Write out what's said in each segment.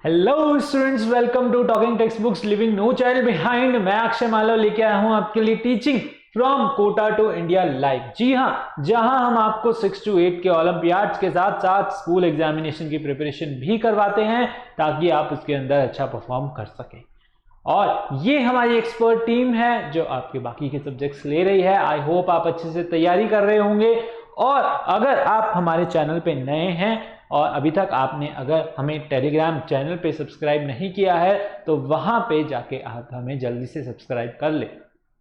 Hello students, welcome to talking text books leaving no child behind. मैं अक्षय मालव लेके आया हूं आपके लिए teaching from Kota to India live. जी हां, जहां हम आपको 6 to 8 के ओलंपियाड्स के साथ साथ स्कूल एग्जामिनेशन की प्रिपरेशन भी करवाते हैं ताकि आप उसके अंदर अच्छा परफॉर्म कर सकें। और ये हमारी एक्सपर्ट टीम है जो आपके बाकी के सब्जेक्ट्स ले रही है। आई होप आप अच्छे से तैयारी कर रहे होंगे। और अगर आप हमारे चैनल पे नए हैं और अभी तक आपने अगर हमें टेलीग्राम चैनल पे सब्सक्राइब नहीं किया है तो वहां पे जाके आप हमें जल्दी से सब्सक्राइब कर ले।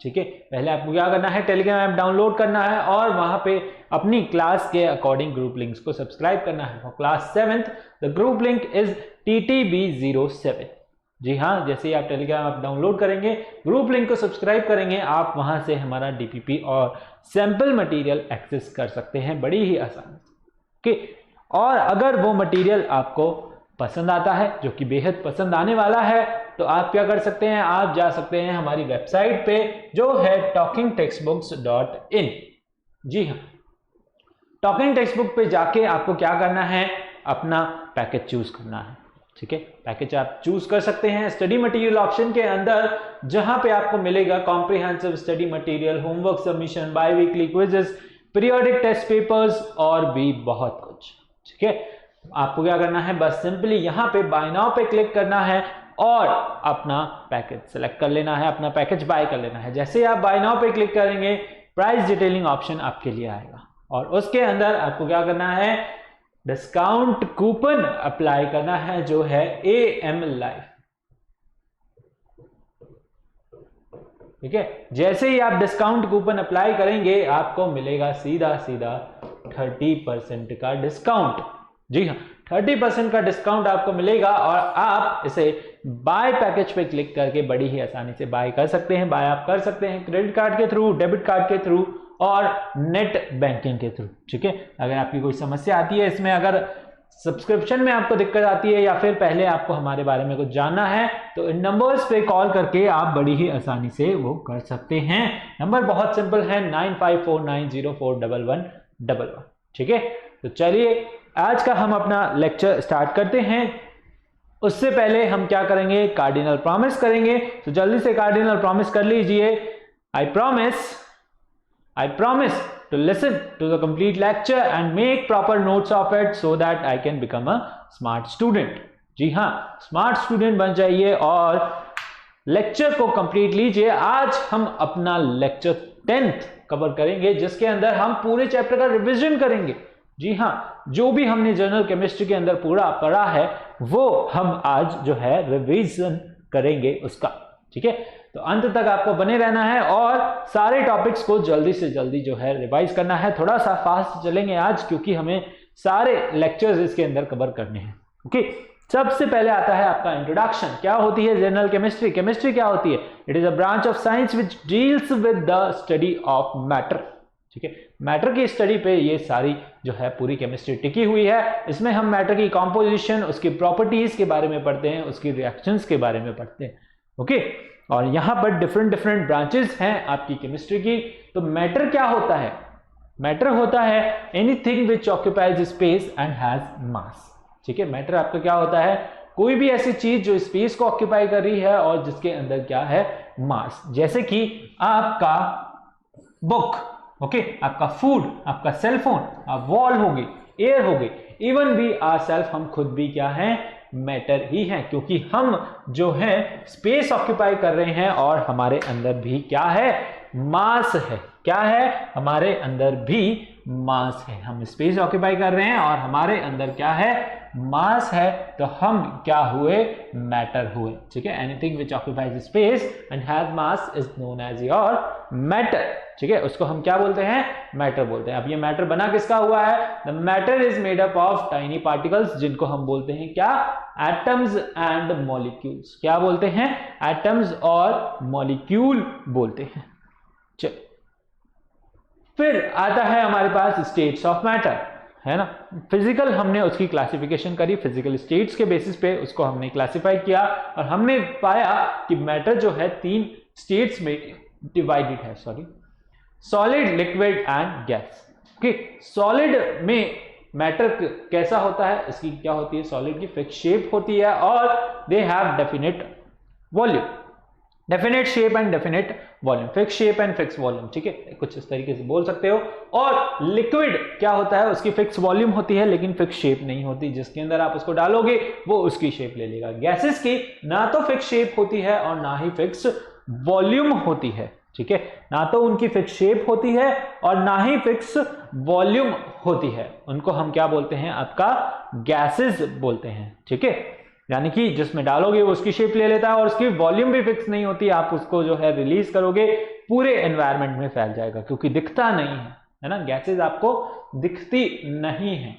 ठीक है, पहले आपको क्या करना है, टेलीग्राम ऐप डाउनलोड करना है और वहां पे अपनी क्लास के अकॉर्डिंग ग्रुप लिंक्स को सब्सक्राइब करना है। For class 7th the group link is TTB07। जी हाँ, जैसे ही आप टेलीग्राम ऐप डाउनलोड करेंगे, ग्रुप लिंक को सब्सक्राइब करेंगे, आप वहां से हमारा DPP और सैंपल मटेरियल एक्सेस कर सकते हैं बड़ी ही आसानी से। ओके, और अगर वो मटेरियल आपको पसंद आता है, जो कि बेहद पसंद आने वाला है, तो आप क्या कर सकते हैं, आप जा सकते हैं हमारी वेबसाइट पे जो है talkingtextbooks.in। जी हाँ, टॉकिंग टेक्स्ट बुक पे जाके आपको क्या करना है, अपना पैकेज चूज करना है। ठीक है, पैकेज आप चूज कर सकते हैं स्टडी मटेरियल ऑप्शन के अंदर, जहां पे आपको मिलेगा comprehensive study material, homework submission, biweekly quizzes, periodic test papers और भी बहुत कुछ। ठीक है, आपको क्या करना है, बस सिंपली यहां पे बाय नाउ पे क्लिक करना है और अपना पैकेज सेलेक्ट कर लेना है, अपना पैकेज बाय कर लेना है। जैसे आप बाय नाउ पे क्लिक करेंगे, प्राइस डिटेलिंग ऑप्शन आपके लिए आएगा और उसके अंदर आपको क्या करना है, डिस्काउंट कूपन अप्लाई करना है जो है AM लाइव। ठीक है, जैसे ही आप डिस्काउंट कूपन अप्लाई करेंगे आपको मिलेगा सीधा सीधा 30% का डिस्काउंट। जी हाँ, 30% का डिस्काउंट आपको मिलेगा और आप इसे बाय पैकेज पे क्लिक करके बड़ी ही आसानी से बाय कर सकते हैं। बाय आप कर सकते हैं क्रेडिट कार्ड के थ्रू, डेबिट कार्ड के थ्रू और नेट बैंकिंग के थ्रू। ठीक है, अगर आपकी कोई समस्या आती है इसमें, अगर सब्सक्रिप्शन में आपको दिक्कत आती है या फिर पहले आपको हमारे बारे में कुछ जानना है, तो इन नंबर्स पे कॉल करके आप बड़ी ही आसानी से वो कर सकते हैं। नंबर बहुत सिंपल है, 9549041111। ठीक है, तो चलिए आज का हम अपना लेक्चर स्टार्ट करते हैं। उससे पहले हम क्या करेंगे, कार्डिनल प्रॉमिस करेंगे। तो जल्दी से कार्डिनल प्रॉमिस कर लीजिए। I promise to listen to the complete lecture and make proper notes of it so that I can become a smart student। जी हाँ, स्मार्ट स्टूडेंट बन जाइए और लेक्चर को कंप्लीट लीजिए। आज हम अपना लेक्चर 10th कवर करेंगे जिसके अंदर हम पूरे चैप्टर का रिवीजन करेंगे। जी हाँ, जो भी हमने जनरल केमिस्ट्री के अंदर पूरा पढ़ा है वो हम आज जो है रिवीजन करेंगे उसका। ठीक है, तो अंत तक आपको बने रहना है और सारे टॉपिक्स को जल्दी से जल्दी जो है रिवाइज करना है। थोड़ा सा फास्ट चलेंगे आज क्योंकि हमें सारे लेक्चर्स इसके अंदर कवर करने हैं। ओके, सबसे पहले आता है आपका इंट्रोडक्शन। क्या होती है जनरल केमिस्ट्री? केमिस्ट्री क्या होती है? It is a branch of science which deals with the study of matter. ठीक है, मैटर की स्टडी पे ये सारी जो है पूरी केमिस्ट्री टिकी हुई है। इसमें हम मैटर की कॉम्पोजिशन, उसकी प्रॉपर्टीज के बारे में पढ़ते हैं, उसकी रिएक्शंस के बारे में पढ़ते हैं। ओके, और यहां पर डिफरेंट ब्रांचेस हैं आपकी केमिस्ट्री की। तो मैटर क्या होता है? मैटर होता है anything which occupies space and has मास। ठीक है, मैटर आपका क्या होता है? कोई भी ऐसी चीज जो स्पेस को ऑक्यूपाई कर रही है और जिसके अंदर क्या है, मास। जैसे कि आपका बुक, ओके, आपका फूड, आपका सेलफोन, आप वॉल हो गई, एयर हो गई, इवन भी आर सेल्फ, हम खुद भी क्या है, मैटर ही है, क्योंकि हम जो है स्पेस ऑक्यूपाई कर रहे हैं और हमारे अंदर भी क्या है, मास है। क्या है? हमारे अंदर भी मास है। हम स्पेस ऑक्यूपाई कर रहे हैं और हमारे अंदर क्या है, मास है, तो हम क्या हुए, मैटर हुए। ठीक है, anything which occupies space and has mass is known as your matter. ठीक है, उसको हम क्या बोलते हैं, मैटर बोलते हैं। अब ये मैटर बना किसका हुआ है? The matter is made up of tiny particles, जिनको हम बोलते हैं क्या, एटम्स एंड मॉलिक्यूल्स। क्या बोलते हैं? एटम्स और मॉलिक्यूल बोलते हैं। चलो, फिर आता है हमारे पास स्टेट्स ऑफ मैटर, है ना। फिजिकल हमने उसकी क्लासिफिकेशन करी, फिजिकल स्टेट्स के बेसिस पे उसको हमने क्लासिफाई किया और हमने पाया कि मैटर जो है 3 स्टेट्स में डिवाइडेड है। Solid, liquid and gas. Okay, solid में मैटर कैसा होता है, इसकी क्या होती है, सॉलिड की फिक्स शेप होती है और they have definite volume, definite shape and definite volume, fix shape and fix volume, ठीक है, कुछ इस तरीके से बोल सकते हो। और लिक्विड क्या होता है, उसकी फिक्स वॉल्यूम होती है लेकिन फिक्स शेप नहीं होती, जिसके अंदर आप उसको डालोगे वो उसकी शेप ले लेगा। गैसेस की ना तो फिक्स शेप होती है और ना ही फिक्स वॉल्यूम होती है, ठीक है, ना तो उनकी फिक्स शेप होती है और ना ही फिक्स वॉल्यूम होती है, उनको हम क्या बोलते हैं, आपका गैसेस बोलते हैं, ठीक है, यानी कि जिसमें डालोगे वो उसकी शेप ले लेता है और उसकी वॉल्यूम भी फिक्स नहीं होती, आप उसको जो है रिलीज करोगे पूरे एनवायरनमेंट में फैल जाएगा क्योंकि दिखता नहीं है ना, गैसेस आपको दिखती नहीं है,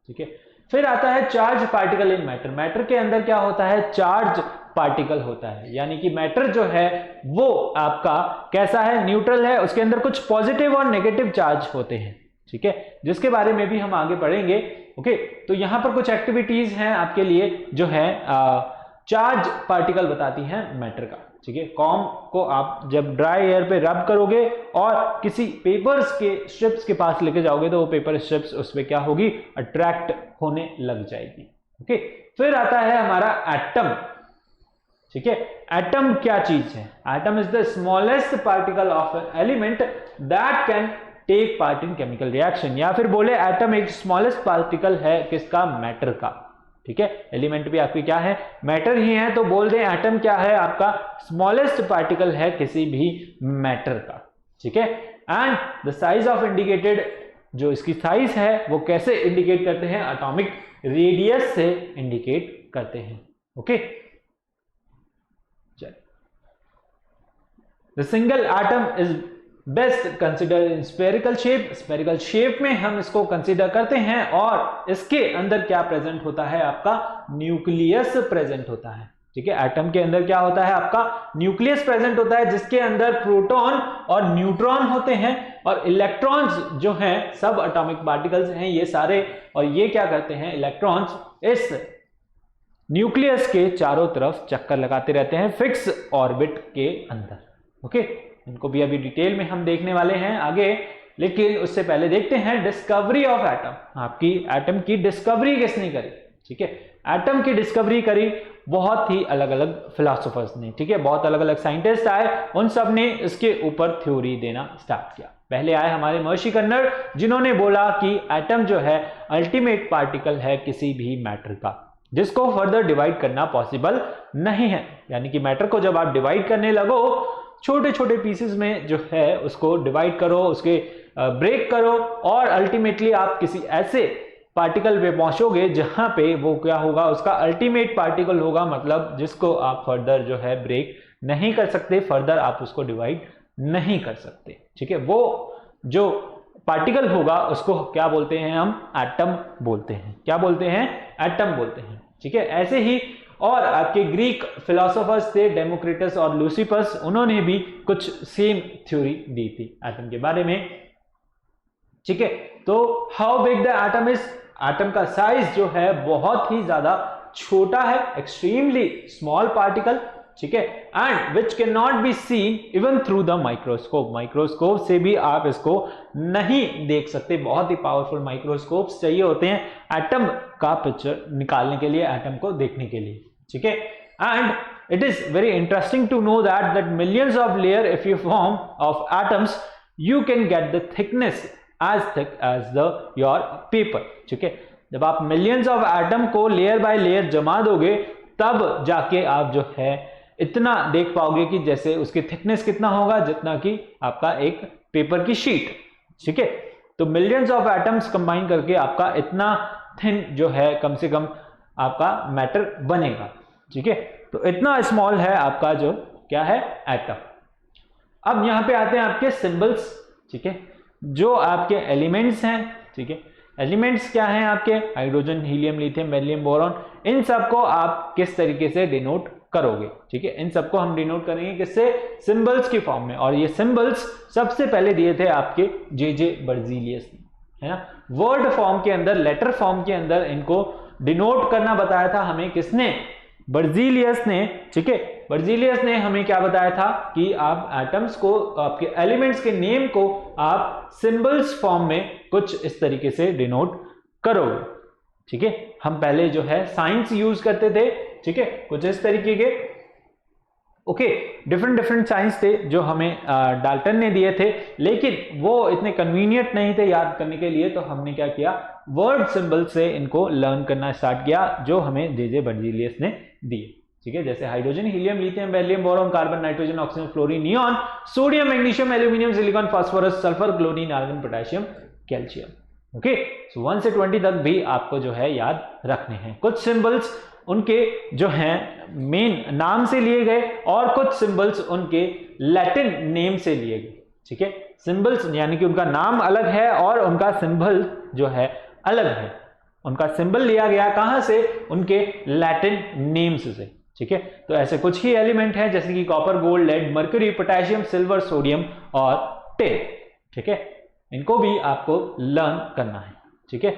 ठीक है। फिर आता है charge particle in matter, matter के अंदर क्या होता है, चार्ज पार्टिकल होता है, यानी कि मैटर जो है वो आपका कैसा है, न्यूट्रल है, उसके अंदर कुछ पॉजिटिव और नेगेटिव चार्ज होते हैं, ठीक है, जिसके बारे में भी हम आगे पढ़ेंगे। ओके, तो यहां पर कुछ एक्टिविटीज हैं आपके लिए जो है चार्ज पार्टिकल बताती हैं मैटर का, ठीक है। कॉम को आप जब ड्राई एयर पे रब करोगे और किसी पेपर्स के स्ट्रिप्स के पास लेके जाओगे तो वो पेपर स्ट्रिप्स उस पर क्या होगी, अट्रैक्ट होने लग जाएगी। ओके, फिर आता है हमारा एटम, ठीक है। एटम क्या चीज है, atom is the smallest particle of an element that can take part in chemical reaction, या फिर बोले एटम एक स्मॉलेस्ट पार्टिकल है किसका, मैटर का, ठीक है। एलिमेंट भी आपकी क्या है, मैटर ही है, तो बोल दें एटम क्या है, आपका स्मॉलेस्ट पार्टिकल है किसी भी मैटर का, ठीक है। And the size of indicated, जो इसकी साइज है वो कैसे इंडिकेट करते हैं, एटॉमिक रेडियस से इंडिकेट करते हैं। Okay, the single atom is best consider in spherical shape, spherical shape में हम इसको कंसिडर करते हैं और इसके अंदर क्या प्रेजेंट होता है, आपका न्यूक्लियस प्रेजेंट होता है, ठीक है। एटम के अंदर क्या होता है, आपका न्यूक्लियस प्रेजेंट होता है जिसके अंदर प्रोटॉन और न्यूट्रॉन होते हैं और इलेक्ट्रॉन्स जो हैं सब एटॉमिक पार्टिकल्स हैं ये सारे, और ये क्या करते हैं, इलेक्ट्रॉन्स इस न्यूक्लियस के चारों तरफ चक्कर लगाते रहते हैं फिक्स ऑर्बिट के अंदर। ओके, इनको भी अभी डिटेल में हम देखने वाले हैं आगे, लेकिन उससे पहले देखते हैं डिस्कवरी ऑफ एटम। आपकी एटम की डिस्कवरी किसने करी, ठीक है। एटम की डिस्कवरी करी बहुत ही अलग अलग फिलोसोफर्स ने, ठीक है, बहुत अलग अलग साइंटिस्ट आए, उन सब ने इसके ऊपर थ्योरी देना स्टार्ट किया। पहले आए हमारे महर्षि कन्नड़, जिन्होंने बोला कि एटम जो है अल्टीमेट पार्टिकल है किसी भी मैटर का, जिसको फर्दर डिवाइड करना पॉसिबल नहीं है, यानी कि मैटर को जब आप डिवाइड करने लगो छोटे छोटे पीसेस में जो है उसको डिवाइड करो, उसके ब्रेक करो और अल्टीमेटली आप किसी ऐसे पार्टिकल पे पहुंचोगे जहां पे वो क्या होगा, उसका अल्टीमेट पार्टिकल होगा, मतलब जिसको आप फर्दर जो है ब्रेक नहीं कर सकते, फर्दर आप उसको डिवाइड नहीं कर सकते, ठीक है। वो जो पार्टिकल होगा उसको क्या बोलते हैं, हम एटम बोलते हैं। क्या बोलते हैं, एटम बोलते हैं, ठीक है। ऐसे ही और आपके ग्रीक फिलोसोफर्स थे डेमोक्रिटस और लूसिफस, उन्होंने भी कुछ सेम थ्योरी दी थी एटम के बारे में, ठीक है। तो how big the atom is, atom का साइज जो है बहुत ही ज्यादा छोटा है, एक्सट्रीमली स्मॉल पार्टिकल, ठीक है, and which can not be seen even through the microscope, microscope से भी आप इसको नहीं देख सकते, बहुत ही पावरफुल माइक्रोस्कोप्स चाहिए होते हैं एटम का पिक्चर निकालने के लिए, एटम को देखने के लिए, ठीक है। And it is very interesting to know that millions of layer if you form of atoms you can get the thickness as thick as the your paper, ठीक है। जब आप मिलियंस ऑफ एटम को लेयर बाय लेयर जमा दोगे तब जाके आप जो है इतना देख पाओगे कि जैसे उसकी थिकनेस कितना होगा, जितना कि आपका एक पेपर की शीट, ठीक है। तो मिलियंस ऑफ एटम्स कंबाइन करके आपका इतना थिन जो है कम से कम आपका मैटर बनेगा, ठीक है। तो इतना स्मॉल है आपका जो क्या है, एटम। अब यहां पे आते हैं आपके सिंबल्स, ठीक है, जो आपके एलिमेंट्स हैं, ठीक है। एलिमेंट्स क्या हैं आपके, hydrogen, helium, lithium, beryllium, boron, इन सबको आप किस तरीके से डिनोट करोगे, ठीक है। इन सबको हम डिनोट करेंगे किससे, सिंबल्स की फॉर्म में, और ये सिंबल्स सबसे पहले दिए थे आपके जे बर्जीलियस ने, है ना। वर्ड फॉर्म के अंदर, लेटर फॉर्म के अंदर इनको डिनोट करना बताया था हमें किसने, बर्जीलियस ने, ठीक है। बर्जीलियस ने हमें क्या बताया था कि आप एटम्स को, आपके एलिमेंट्स के नेम को आप सिंबल्स फॉर्म में कुछ इस तरीके से डिनोट करोगे। ठीक है, हम पहले जो है साइंस यूज करते थे, ठीक है, कुछ इस तरीके के ओके डिफरेंट साइंस थे जो हमें डाल्टन ने दिए थे, लेकिन वो इतने कन्वीनियंट नहीं थे याद करने के लिए, तो हमने क्या किया, वर्ड सिंबल से इनको लर्न करना स्टार्ट किया जो हमें जे बर्जीलियस ने दिए। ठीक है, जैसे hydrogen, helium, lithium, beryllium, boron, carbon, nitrogen, oxygen, fluorine, neon, sodium, magnesium, aluminium, silicon, phosphorus, sulphur, chlorine, argon, potassium, calcium. Okay, so 1 से 20 तक भी आपको जो है याद रखने हैं। कुछ सिंबल्स उनके जो हैं मेन नाम से लिए गए और कुछ सिंबल्स उनके लैटिन नेम से लिए गए। ठीक है, सिंबल्स यानी कि उनका नाम अलग है और उनका सिंबल जो है अलग है। उनका सिंबल लिया गया कहां से, उनके लैटिन नेम्स से। ठीक है, तो ऐसे कुछ ही एलिमेंट हैं जैसे कि copper, gold, lead, mercury, potassium, silver, sodium और टिन। ठीक है, इनको भी आपको लर्न करना है। ठीक है,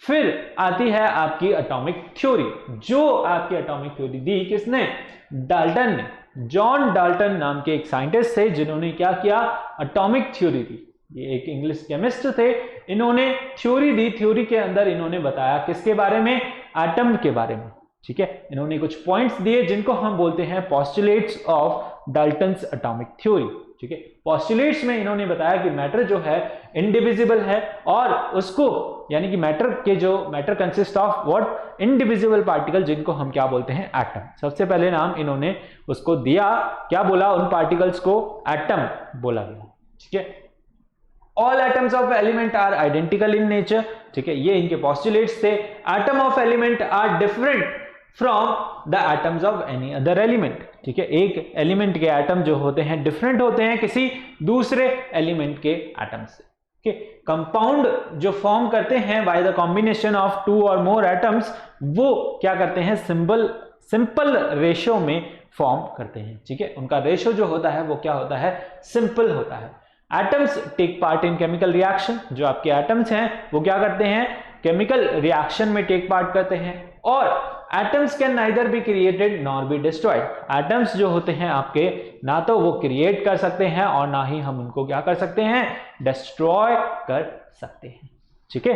फिर आती है आपकी एटॉमिक थ्योरी। जो आपकी एटॉमिक थ्योरी दी किसने, डाल्टन ने। जॉन डाल्टन नाम के एक साइंटिस्ट थे जिन्होंने क्या किया, एटॉमिक थ्योरी दी। ये एक इंग्लिश केमिस्ट थे, इन्होंने थ्योरी दी। थ्योरी के अंदर इन्होंने बताया किसके बारे में, एटम के बारे में। ठीक है, इन्होंने कुछ पॉइंट्स दिए जिनको हम बोलते हैं postulates of Dalton's atomic theory. ठीक है, पोस्टुलेट्स में इन्होंने बताया कि मैटर जो है इंडिविजिबल है और उसको यानी कि matter consist of what, indivisible particle, जिनको हम क्या बोलते हैं, एटम। सबसे पहले नाम इन्होंने उसको दिया, क्या बोला, उन पार्टिकल्स को एटम बोला गया। ठीक है, all atoms of element are identical in nature. ठीक है, ये इनके पोस्टुलेट्स थे। Atom of element are different from the atoms of any other element. ठीक है, एक एलिमेंट के एटम जो होते हैं डिफरेंट होते हैं किसी दूसरे एलिमेंट के एटम से। कंपाउंड जो फॉर्म करते हैं बाय द कॉम्बिनेशन ऑफ 2 और मोर एटम्स, वो क्या करते हैं, सिंपल रेशियो में फॉर्म करते हैं। ठीक है, उनका रेशियो जो होता है वो क्या होता है, सिंपल होता है। Atoms take part in chemical reaction. जो आपके एटम्स हैं वो क्या करते हैं, केमिकल रिएक्शन में टेक पार्ट करते हैं। और atoms can neither be created nor be destroyed. Atoms जो होते हैं आपके, ना तो वो क्रिएट कर सकते हैं और ना ही हम उनको क्या कर सकते हैं, डिस्ट्रॉय कर सकते हैं। ठीक है,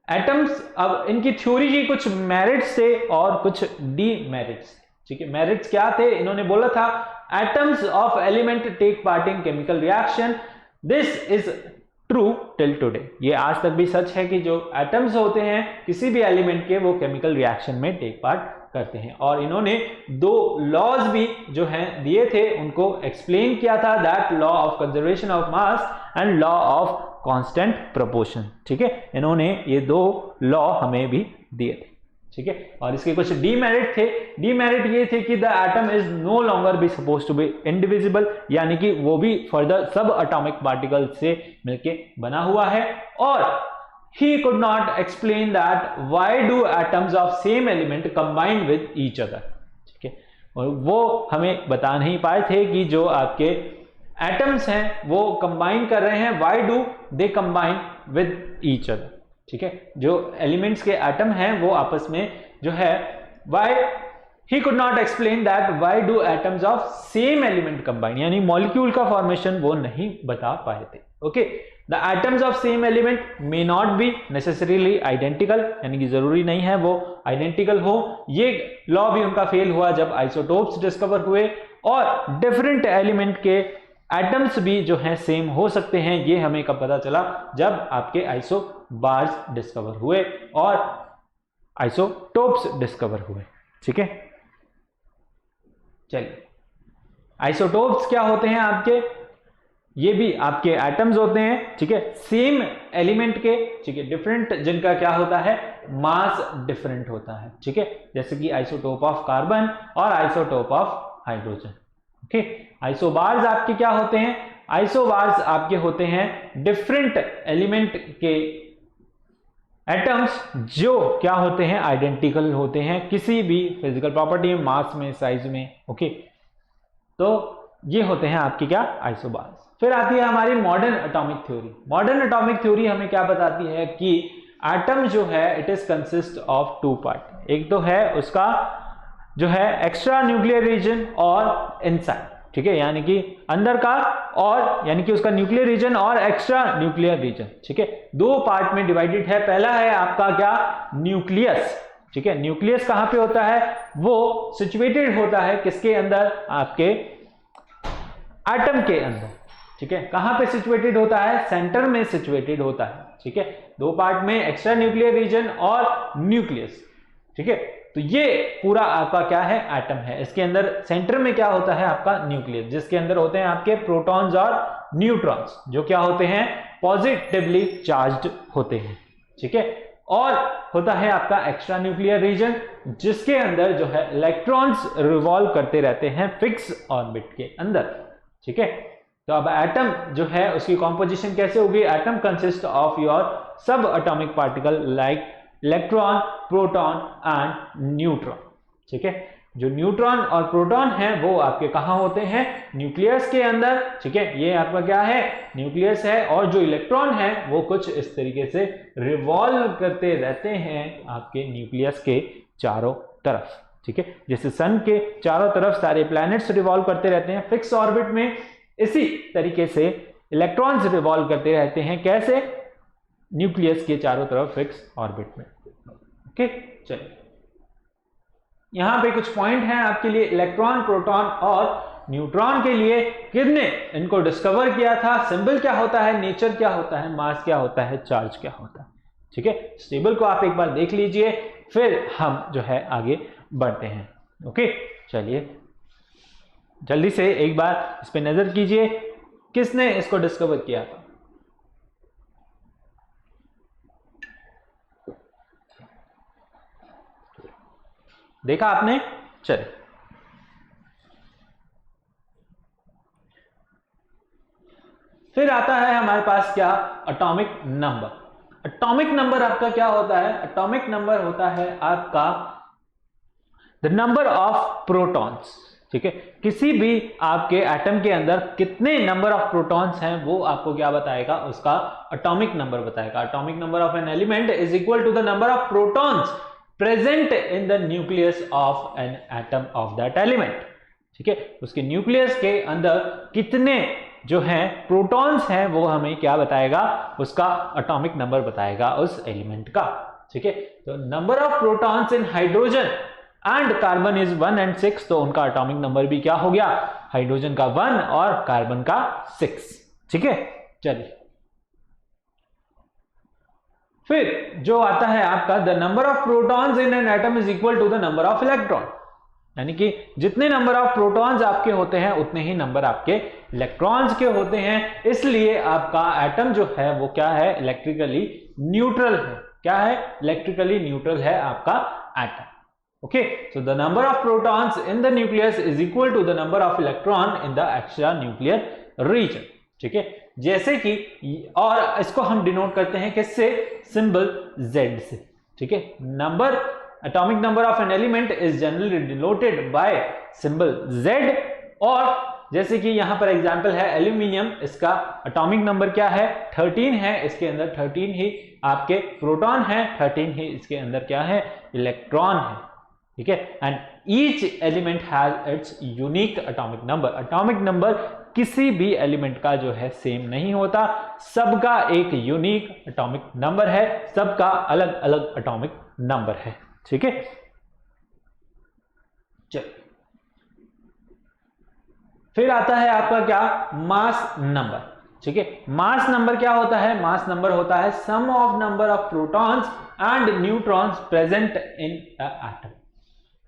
एटम्स, अब इनकी थ्योरी की कुछ मेरिट्स थे और कुछ डीमेरिट्स। ठीक है, मेरिट्स क्या थे, इन्होंने बोला था atoms of element take part in chemical reaction, this is true till today. ये आज तक भी सच है कि जो एटम्स होते हैं किसी भी एलिमेंट के, वो केमिकल रिएक्शन में टेक पार्ट करते हैं। और इन्होंने 2 लॉज भी जो हैं दिए थे, उनको एक्सप्लेन किया था, that law of conservation of mass and law of constant proportion. ठीक है, इन्होंने ये 2 लॉ हमें भी दिए थे। ठीक है, और इसके कुछ डीमेरिट थे। डीमेरिट ये थे कि the atom is no longer be suppose to be indivisible, यानी कि वो भी फर्दर सब एटॉमिक पार्टिकल से मिलके बना हुआ है। और he could not explain that why do atoms of same element combine with each other। ठीक है, और वो हमें बता नहीं पाए थे कि जो आपके एटम्स हैं वो कंबाइन कर रहे हैं, why do they combine with each other। ठीक है, जो एलिमेंट्स के एटम हैं वो आपस में जो है, why he could not explain that why do atoms of same element combine, यानी मॉलिक्यूल का फॉर्मेशन वो नहीं बता पाए थे। Okay, the atoms of same element may not be necessarily identical, यानी कि जरूरी नहीं है वो आइडेंटिकल हो। ये लॉ भी उनका फेल हुआ जब आइसोटोप्स डिस्कवर हुए। और डिफरेंट एलिमेंट के एटम्स भी जो हैं सेम हो सकते हैं, ये हमें कब पता चला, जब आपके आइसोबार्स डिस्कवर हुए और आइसोटोप्स डिस्कवर हुए। ठीक है, चलिए, आइसोटोप्स क्या होते हैं आपके, ये भी आपके एटम्स होते हैं। ठीक है, सेम एलिमेंट के, ठीक है, डिफरेंट, जिनका क्या होता है, मास डिफरेंट होता है। ठीक है, जैसे कि आइसोटोप ऑफ कार्बन और isotope of hydrogen. Okay, isobars आपके क्या होते हैं, आइसोबार्स आपके होते हैं डिफरेंट एलिमेंट के एटम्स जो क्या होते हैं, आइडेंटिकल होते हैं किसी भी फिजिकल प्रॉपर्टी में, मास में, साइज में। ओके, तो ये होते हैं आपके क्या, आइसोबार्स। फिर आती है हमारी modern atomic theory. Modern atomic theory हमें क्या बताती है कि एटम जो है it is consist of 2 part. एक तो है उसका जो है एक्स्ट्रा न्यूक्लियर रीजन और इनसाइड। ठीक है, यानी कि अंदर का और यानी कि उसका न्यूक्लियर रीजन और एक्स्ट्रा न्यूक्लियर रीजन, ठीक है, दो पार्ट में डिवाइडेड है। पहला है आपका क्या, न्यूक्लियस, ठीक है, न्यूक्लियस कहां पे होता है, वो सिचुएटेड होता है किसके अंदर, आपके एटम के अंदर, ठीक है, कहां पे सिचुएटेड होता है, सेंटर में सिचुएटेड होता है, ठीक है, दो पार्ट में, एक्स्ट्रा न्यूक्लियर रीजन और न्यूक्लियस, ठीक है। तो ये पूरा आपका क्या है, एटम है, इसके अंदर सेंटर में क्या होता है आपका न्यूक्लियस, जिसके अंदर होते हैं आपके प्रोटॉन्स और न्यूट्रॉन्स, जो क्या होते हैं, पॉजिटिवली चार्ज्ड होते हैं, ठीक है। और होता है आपका एक्स्ट्रा न्यूक्लियर रीजन, जिसके अंदर जो है इलेक्ट्रॉन्स रिवॉल्व करते रहते हैं फिक्स ऑर्बिट के अंदर, ठीक है। तो अब एटम जो है उसकी कॉम्पोजिशन कैसे होगी, एटम कंसिस्ट ऑफ योर सब atomic particle like electron, proton and neutron, ठीक है। जो न्यूट्रॉन और प्रोटॉन हैं वो आपके कहां होते हैं, न्यूक्लियस के अंदर, ठीक है, ये आपका क्या है, न्यूक्लियस है। और जो इलेक्ट्रॉन है वो कुछ इस तरीके से रिवॉल्व करते रहते हैं आपके न्यूक्लियस के चारों तरफ, ठीक है, जैसे सन के चारों तरफ सारे प्लैनेट्स रिवॉल्व करते रहते हैं फिक्स ऑर्बिट में, इसी तरीके से इलेक्ट्रॉन्स रिवॉल्व करते रहते हैं, कैसे, न्यूक्लियस के चारों तरफ फिक्स ऑर्बिट में, ओके। चलिए यहां पे कुछ पॉइंट हैं आपके लिए, इलेक्ट्रॉन, प्रोटॉन और न्यूट्रॉन के लिए किसने इनको डिस्कवर किया था, सिंबल क्या होता है, नेचर क्या होता है, मास क्या होता है, चार्ज क्या होता है, ठीक है। टेबल को आप एक बार देख लीजिए, फिर हम जो है आगे बढ़ते हैं, ओके। चलिए जल्दी से एक बार इस पे नजर कीजिए, किसने इसको डिस्कवर किया था, देखा आपने, चलिए फिर आता है हमारे पास क्या, एटॉमिक नंबर। एटॉमिक नंबर आपका क्या होता है, एटॉमिक नंबर होता है आपका द नंबर ऑफ प्रोटॉन्स, ठीक है, किसी भी आपके एटम के अंदर कितने नंबर ऑफ प्रोटॉन्स हैं वो आपको क्या बताएगा, उसका एटॉमिक नंबर बताएगा। Atomic number of an element is equal to the number of protons present in the nucleus of an atom of that element, ठीक है, उसके न्यूक्लियस के अंदर कितने जो हैं प्रोटॉन्स हैं वो हमें क्या बताएगा, उसका एटॉमिक नंबर बताएगा उस एलिमेंट का, ठीक है। तो number of protons in hydrogen and carbon is 1 and 6, तो उनका एटॉमिक नंबर भी क्या हो गया, हाइड्रोजन का 1 और कार्बन का 6, ठीक है। चलिए फिर जो आता है आपका the number of protons in an atom is equal to the number of electron, यानी कि जितने नंबर ऑफ प्रोटॉन्स आपके होते हैं उतने ही नंबर आपके इलेक्ट्रॉन्स के होते हैं, इसलिए आपका एटम जो है वो क्या है, इलेक्ट्रिकली न्यूट्रल है, क्या है, इलेक्ट्रिकली न्यूट्रल है आपका atom, okay. So the number of protons in the nucleus is equal to the number of electron in the extra nuclear region, ठीक है, जैसे कि, और इसको हम डिनोट करते हैं किससे, सिंबल Z से, ठीक है। Number, atomic number of an element is generally denoted by symbol Z, और जैसे कि यहां पर एग्जांपल है एल्यूमिनियम, इसका एटॉमिक नंबर क्या है, 13 है, इसके अंदर 13 ही आपके प्रोटॉन है, 13 ही इसके अंदर क्या है, इलेक्ट्रॉन है, ठीक है। And each element has its unique atomic number, atomic number किसी भी एलिमेंट का जो है सेम नहीं होता, सबका एक यूनिक एटॉमिक नंबर है, सबका अलग अलग एटॉमिक नंबर है, ठीक है। चलिए फिर आता है आपका क्या, मास नंबर, ठीक है। मास नंबर क्या होता है, मास नंबर होता है sum of number of protons and neutrons present in atom,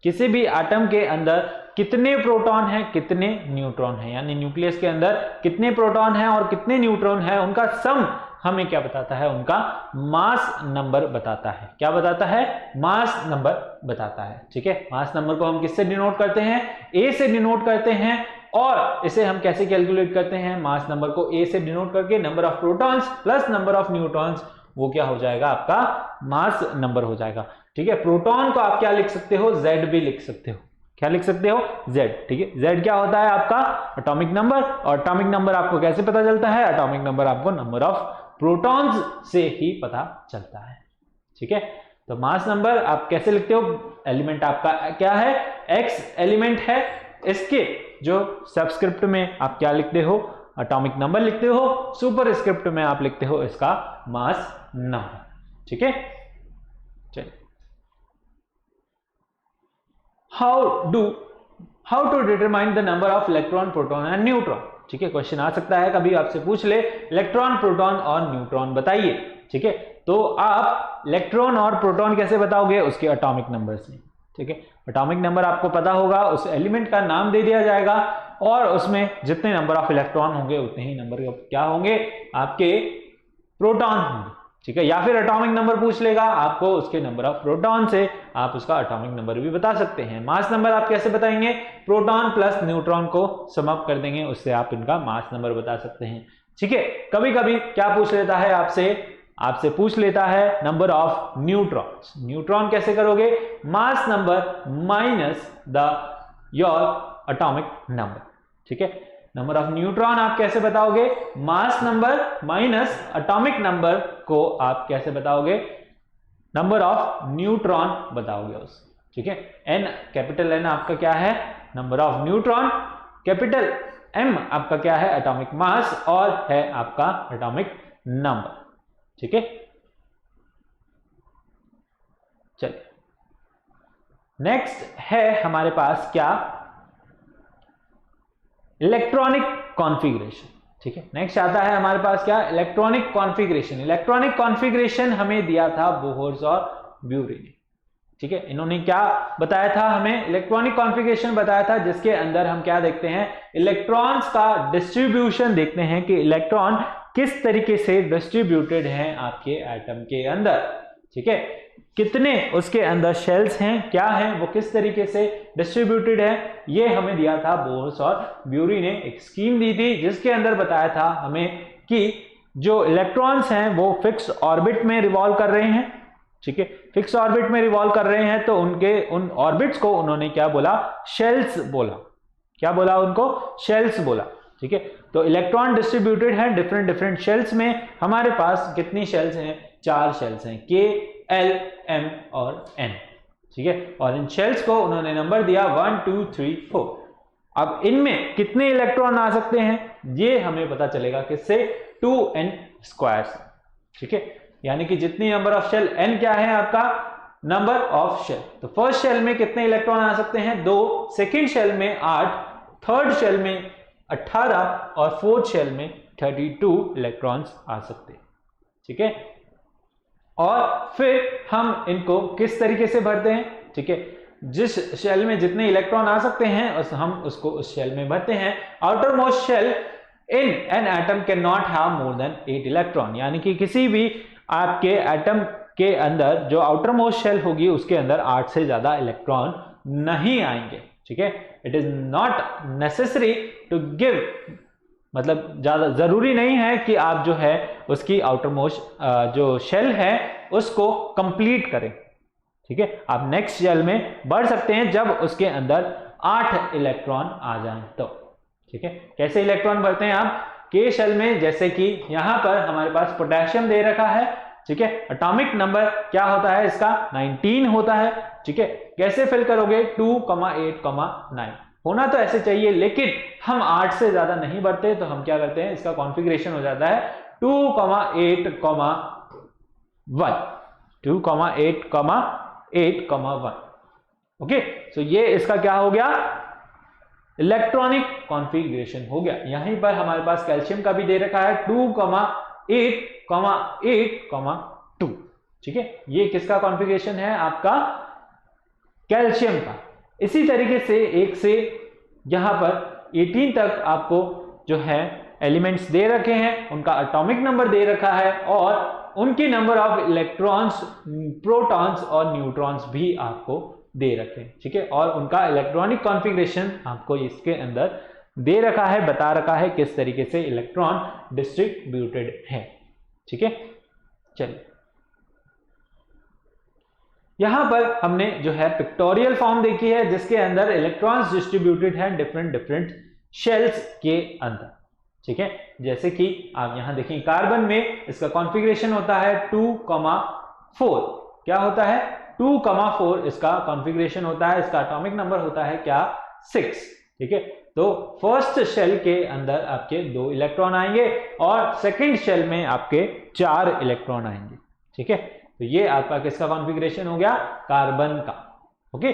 किसी भी एटम के अंदर कितने प्रोटॉन हैं कितने न्यूट्रॉन हैं, यानी न्यूक्लियस के अंदर कितने प्रोटॉन हैं और कितने न्यूट्रॉन हैं, उनका सम हमें क्या बताता है, उनका मास नंबर बताता है, क्या बताता है, मास नंबर बताता है, ठीक है। मास नंबर को हम किससे डिनोट करते हैं, ए से डिनोट करते हैं, और इसे हम कैसे कैलकुलेट करते हैं, मास नंबर को ए से डिनोट करके number of protons plus number of neutrons, वो क्या हो जाएगा, आपका मास नंबर हो जाएगा, ठीक है। प्रोटॉन को आप क्या लिख सकते हो, Z भी लिख सकते हो, क्या लिख सकते हो, Z, ठीक है। Z क्या होता है आपका एटॉमिक नंबर, और एटॉमिक नंबर आपको कैसे पता चलता है, एटॉमिक नंबर आपको नंबर ऑफ प्रोटॉन्स से ही पता चलता है, ठीक है। तो मास नंबर आप कैसे लिखते हो, एलिमेंट आपका क्या है, X एलिमेंट है, इसके जो सबस्क्रिप्ट में आप क्या लिखते हो, एटॉमिक नंबर लिखते हो, सुपर स्क्रिप्ट में आप लिखते हो इसका मास नंबर। ठीक है, चलिए how to determine the number of electron, proton and neutron. ठीक है, क्वेश्चन आ सकता है कभी आपसे पूछ ले इलेक्ट्रॉन, प्रोटॉन और न्यूट्रॉन बताइए। ठीक है, तो आप इलेक्ट्रॉन और प्रोटॉन कैसे बताओगे, उसके एटॉमिक नंबर से। ठीक है, एटॉमिक नंबर आपको पता होगा, उस एलिमेंट का नाम दे दिया जाएगा और उसमें जितने नंबर ऑफ इलेक्ट्रॉन होंगे उतने ही नंबर क्या होंगे, आपके प्रोटॉन होंगे। ठीक है, या फिर एटॉमिक नंबर पूछ लेगा आपको, उसके नंबर ऑफ प्रोटॉन से आप उसका एटॉमिक नंबर भी बता सकते हैं। मास नंबर आप कैसे बताएंगे, प्रोटॉन प्लस न्यूट्रॉन को सम अप कर देंगे, उससे आप इनका मास नंबर बता सकते हैं। ठीक है, कभी कभी क्या पूछ लेता है आपसे पूछ लेता है नंबर ऑफ न्यूट्रॉन्स। न्यूट्रॉन कैसे करोगे, mass number minus the your atomic number. ठीक है, नंबर ऑफ न्यूट्रॉन आप कैसे बताओगे, mass number minus atomic number को आप कैसे बताओगे, नंबर ऑफ न्यूट्रॉन बताओगे उस। ठीक है, एन कैपिटल एन आपका क्या है, number of neutron, capital M आपका क्या है, एटॉमिक मास, और है आपका एटॉमिक नंबर। ठीक है, चलिए नेक्स्ट है हमारे पास क्या, इलेक्ट्रॉनिक कॉन्फ़िगरेशन। ठीक है, नेक्स्ट आता है हमारे पास क्या, इलेक्ट्रॉनिक कॉन्फ़िगरेशन। इलेक्ट्रॉनिक कॉन्फ़िगरेशन हमें दिया था बोहर्स और ब्यूरी ने। ठीक है, इन्होंने क्या बताया था हमें, इलेक्ट्रॉनिक कॉन्फ़िगरेशन बताया था, जिसके अंदर हम क्या देखते हैं, इलेक्ट्रॉन्स का डिस्ट्रीब्यूशन देखते हैं कि इलेक्ट्रॉन किस तरीके से डिस्ट्रीब्यूटेड हैं आपके एटम के अंदर। ठीक है, कितने उसके अंदर शेल्स हैं, क्या हैं, वो किस तरीके से डिस्ट्रीब्यूटेड है, ये हमें दिया था बोहर्स और ब्यूरी ने। एक स्कीम दी थी जिसके अंदर बताया था हमें कि जो इलेक्ट्रॉन्स हैं वो फिक्स ऑर्बिट में रिवॉल्व कर रहे हैं। ठीक है, फिक्स ऑर्बिट में रिवॉल्व कर रहे हैं, तो उन ऑर्बिट्स को उन्होंने क्या बोला, शेल्स बोला। क्या बोला उनको, शेल्स बोला। ठीक है, तो इलेक्ट्रॉन डिस्ट्रीब्यूटेड है डिफरेंट शेल्स में। हमारे पास कितनी शेल्स हैं, 4 शेल्स हैं, के, एल, एम और एन। ठीक है, और इन शेल्स को उन्होंने नंबर दिया 1 2 3 4। अब इनमें कितने इलेक्ट्रॉन आ सकते हैं, ये हमें पता चलेगा किससे, 2n स्क्वायर से। ठीक है, यानी कि जितनी नंबर ऑफ शेल, n क्या है आपका, नंबर ऑफ शेल। तो फर्स्ट शेल में कितने इलेक्ट्रॉन आ सकते हैं, 2, सेकेंड शेल में 8, थर्ड शेल में 18 और फोर्थ शेल में 32 इलेक्ट्रॉन्स आ सकते हैं। ठीक है, और फिर हम इनको किस तरीके से भरते हैं। ठीक है, जिस शेल में जितने इलेक्ट्रॉन आ सकते हैं हम उसको उस शेल में भरते हैं। Outer most shell in an atom can not have more than 8 electron, यानी कि किसी भी आपके एटम के अंदर जो आउटर मोस्ट शेल होगी उसके अंदर 8 से ज्यादा इलेक्ट्रॉन नहीं आएंगे। ठीक है, it is not necessary to give, मतलब ज्यादा जरूरी नहीं है कि आप जो है उसकी आउटर मोस्ट जो शेल है उसको कंप्लीट करें। ठीक है, आप नेक्स्ट शेल में बढ़ सकते हैं जब उसके अंदर 8 इलेक्ट्रॉन आ जाएं तो। ठीक है, कैसे इलेक्ट्रॉन भरते हैं आप, के शेल में, जैसे कि यहां पर हमारे पास पोटेशियम दे रखा है। ठीक है, एटॉमिक नंबर क्या होता है इसका, 19 होता है। ठीक है, कैसे फिल करोगे, 2, 8, 9 होना तो ऐसे चाहिए, लेकिन हम 8 से ज्यादा नहीं बढ़ते, तो हम क्या करते हैं, इसका कॉन्फ़िगरेशन हो जाता है 2, 8, 1, 2, 8, 8, 1। ओके, तो ये इसका क्या हो गया, इलेक्ट्रॉनिक कॉन्फ़िगरेशन हो गया। यहीं पर हमारे पास कैल्शियम का भी दे रखा है 2, 8, 8, 2। ठीक है, ये किसका कॉन्फ़िगरेशन है, आपका कैल्शियम का। इसी तरीके से 1 से यहां पर 18 तक आपको जो है एलिमेंट्स दे रखे हैं, उनका एटॉमिक नंबर दे रखा है और उनकी नंबर ऑफ इलेक्ट्रॉन्स, प्रोटॉन्स और न्यूट्रॉन्स भी आपको दे रखे हैं। ठीक है, और उनका इलेक्ट्रॉनिक कॉन्फ़िगरेशन आपको इसके अंदर दे रखा है, बता रखा है किस तरीके से इलेक्ट्रॉन डिस्ट्रीब्यूटेड है। ठीक है, चलिए यहां पर हमने जो है पिक्टोरियल फॉर्म देखी है जिसके अंदर इलेक्ट्रॉन्स डिस्ट्रीब्यूटेड हैं डिफरेंट शेल्स के अंदर। ठीक है, जैसे कि आप यहां देखिए कार्बन में इसका कॉन्फ़िगरेशन होता है 2, 4। क्या होता है, 2, 4 इसका कॉन्फ़िगरेशन होता है। इसका एटॉमिक नंबर होता है क्या, 6। ठीक है। तो फर्स्ट शेल के अंदर आपके 2 इलेक्ट्रॉन आएंगे और सेकंड शेल में आपके 4 इलेक्ट्रॉन आएंगे, ठीक है। तो ये आपका किसका कॉन्फ़िगरेशन हो गया, कार्बन का। ओके,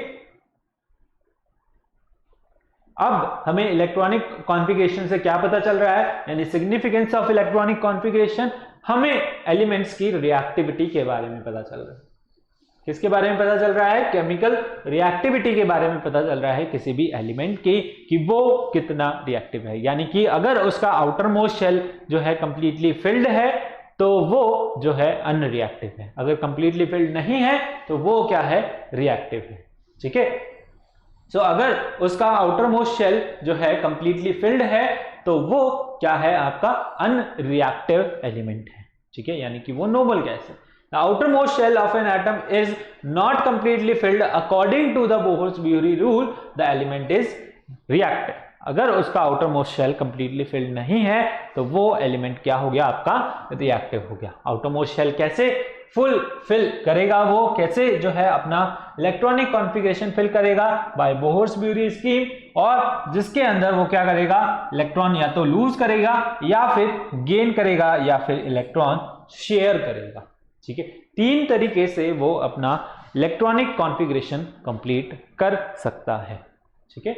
अब हमें इलेक्ट्रॉनिक कॉन्फ़िगरेशन से क्या पता चल रहा है, यानी सिग्निफिकेंस ऑफ इलेक्ट्रॉनिक कॉन्फ़िगरेशन, हमें एलिमेंट्स की रिएक्टिविटी के बारे में पता चल रहा है। किसके बारे में पता चल रहा है, केमिकल रिएक्टिविटी के बारे में पता चल रहा है किसी भी एलिमेंट की, कि वो कितना रिएक्टिव है। यानी कि अगर उसका आउटर मोस्ट शेल जो है कंप्लीटली फिल्ड है तो वो जो है अनरिएक्टिव है, अगर कंप्लीटली फिल्ड नहीं है तो वो क्या है, रिएक्टिव है, ठीक है। सो अगर उसका आउटर मोस्ट शेल जो है कंप्लीटली फिल्ड है तो वो क्या है, आपका अनरिएक्टिव एलिमेंट है, ठीक है, यानी कि वो नोबल गैस है। The outermost shell of an atom is not completely filled according to the Bohr-Bury rule. The element is reactive. अगर उसका outer most shell completely filled नहीं है तो वो एलिमेंट क्या हो गया, आपका रिएक्टिव हो गया। आउटर मोस्ट शेल कैसे फुल फिल करेगा, वो कैसे जो है अपना इलेक्ट्रॉनिक कॉन्फ़िगरेशन फिल करेगा, बाय बोहर्स-ब्यूरी स्कीम, और जिसके अंदर वो क्या करेगा, इलेक्ट्रॉन या तो लूज करेगा या फिर गेन करेगा या फिर इलेक्ट्रॉन शेयर करेगा, ठीक है। 3 तरीके से वो अपना इलेक्ट्रॉनिक कॉन्फ़िगरेशन कंप्लीट कर सकता है, ठीक है।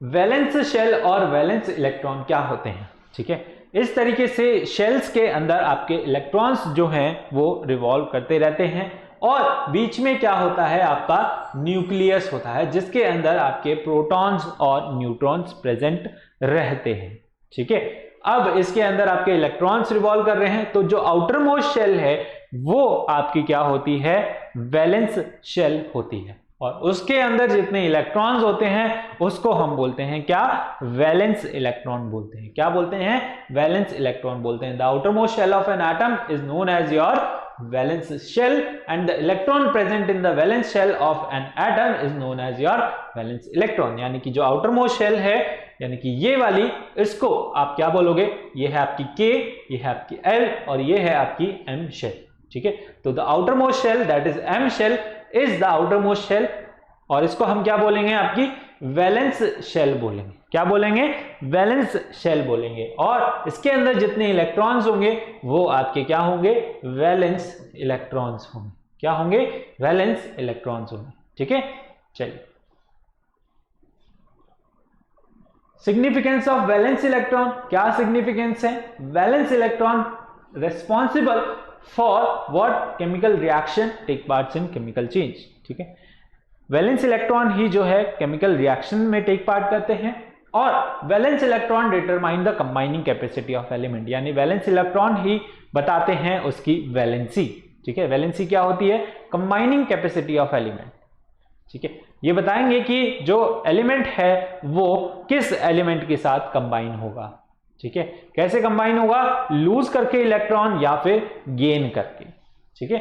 वैलेंस शेल और वैलेंस इलेक्ट्रॉन क्या होते हैं, ठीक है। इस तरीके से शेल्स के अंदर आपके इलेक्ट्रॉन्स जो हैं वो रिवॉल्व करते रहते हैं और बीच में क्या होता है, आपका न्यूक्लियस होता है जिसके अंदर आपके प्रोटॉन्स और न्यूट्रॉन्स प्रेजेंट रहते हैं, ठीक है। अब इसके अंदर आपके इलेक्ट्रॉन्स रिवॉल्व कर रहे हैं, तो जो आउटर मोस्ट शेल है वो आपकी क्या होती है, वैलेंस शेल होती है, और उसके अंदर जितने इलेक्ट्रॉन्स होते हैं उसको हम बोलते हैं क्या, वैलेंस इलेक्ट्रॉन बोलते हैं। क्या बोलते हैं, वैलेंस इलेक्ट्रॉन बोलते हैं। The outer most shell of an atom is known as your valence shell and the electron present in the valence shell of an atom is known as your valence electron. यानी कि जो outer most shell है, यानी कि ये वाली, इसको आप क्या बोलोगे, ये है आपकी K, ये है आपकी L और ये है आपकी M शेल, ठीक है। तो the outer most shell that is M shell is the outer most shell, और इसको हम क्या बोलेंगे, आपकी वैलेंस शेल बोलेंगे। क्या बोलेंगे, वैलेंस शेल बोलेंगे, और इसके अंदर जितने इलेक्ट्रॉन्स होंगे वो आपके क्या होंगे, वैलेंस इलेक्ट्रॉन्स होंगे। क्या होंगे, वैलेंस इलेक्ट्रॉन्स होंगे, ठीक है। चलिए, सिग्निफिकेंस ऑफ वैलेंस इलेक्ट्रॉन, क्या सिग्निफिकेंस है, valence electron responsible for what, chemical reaction take parts in chemical change, ठीक है। वैलेंस इलेक्ट्रॉन ही जो है केमिकल रिएक्शन में टेक पार्ट करते हैं, और valence electron determine the combining capacity of element, यानी वैलेंस इलेक्ट्रॉन ही बताते हैं उसकी वैलेंसी, ठीक है। वैलेंसी क्या होती है, कंबाइनिंग कैपेसिटी ऑफ एलिमेंट, ठीक है। ये बताएंगे कि जो एलिमेंट है वो किस एलिमेंट के साथ कंबाइन होगा, ठीक है। कैसे कंबाइन होगा, लूज करके इलेक्ट्रॉन या फिर गेन करके, ठीक है।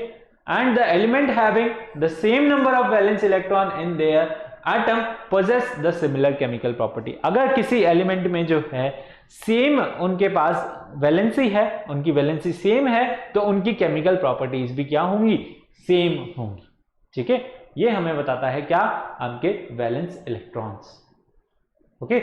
And the element having the same number of valence electron in their atom possess the similar chemical property. अगर किसी एलिमेंट में जो है सेम उनके पास वैलेंसी है, उनकी वैलेंसी सेम है, तो उनकी केमिकल प्रॉपर्टीज भी क्या होंगी, सेम होंगी, ठीक है। ये हमें बताता है क्या, आपके valence electrons, okay.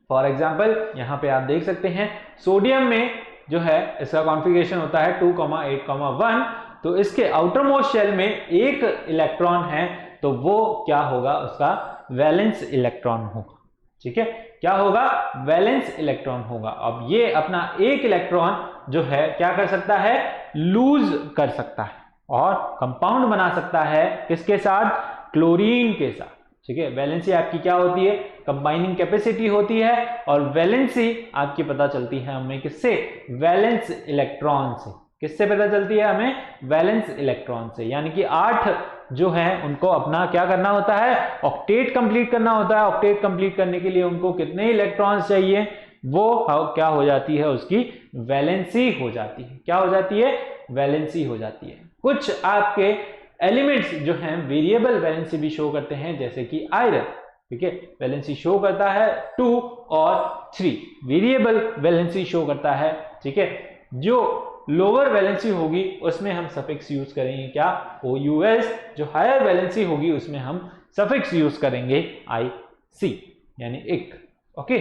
For example यहां पे आप देख सकते हैं सोडियम में जो है इसका कॉन्फ़िगरेशन होता है 2,8,1, तो इसके आउटर मोस्ट शेल में एक इलेक्ट्रॉन है, तो वो क्या होगा, उसका वैलेंस इलेक्ट्रॉन होगा, ठीक है। क्या होगा, वैलेंस इलेक्ट्रॉन होगा। अब ये अपना एक इलेक्ट्रॉन जो है क्या कर सकता है, लूज कर सकता है और कंपाउंड बना सकता है, किसके साथ, क्लोरीन के साथ, ठीक है। वैलेंसी आपकी क्या होती है, कंबाइनिंग कैपेसिटी होती है, और वैलेंसी आपकी पता चलती है हमें किससे, वैलेंस इलेक्ट्रॉन से। किससे पता चलती है हमें, वैलेंस इलेक्ट्रॉन से। यानी कि 8 जो है उनको अपना क्या करना होता है, ऑक्टेट कंप्लीट करना होता है। ऑक्टेट कंप्लीट करने के लिए उनको कितने इलेक्ट्रॉन्स चाहिए, वो क्या हो जाती है, उसकी वैलेंसी हो जाती है। क्या हो जाती है, वैलेंसी हो जाती है। कुछ आपके एलिमेंट्स जो हैं वेरिएबल वैलेंसी भी शो करते हैं, जैसे कि आयरन, ठीक है, वैलेंसी शो करता है 2 और 3, वेरिएबल वैलेंसी शो करता है, ठीक है। जो लोअर वैलेंसी होगी उसमें हम सफिक्स यूज करेंगे क्या, OUS, जो हायर वैलेंसी होगी उसमें हम सफिक्स यूज करेंगे IC यानी इक। Okay,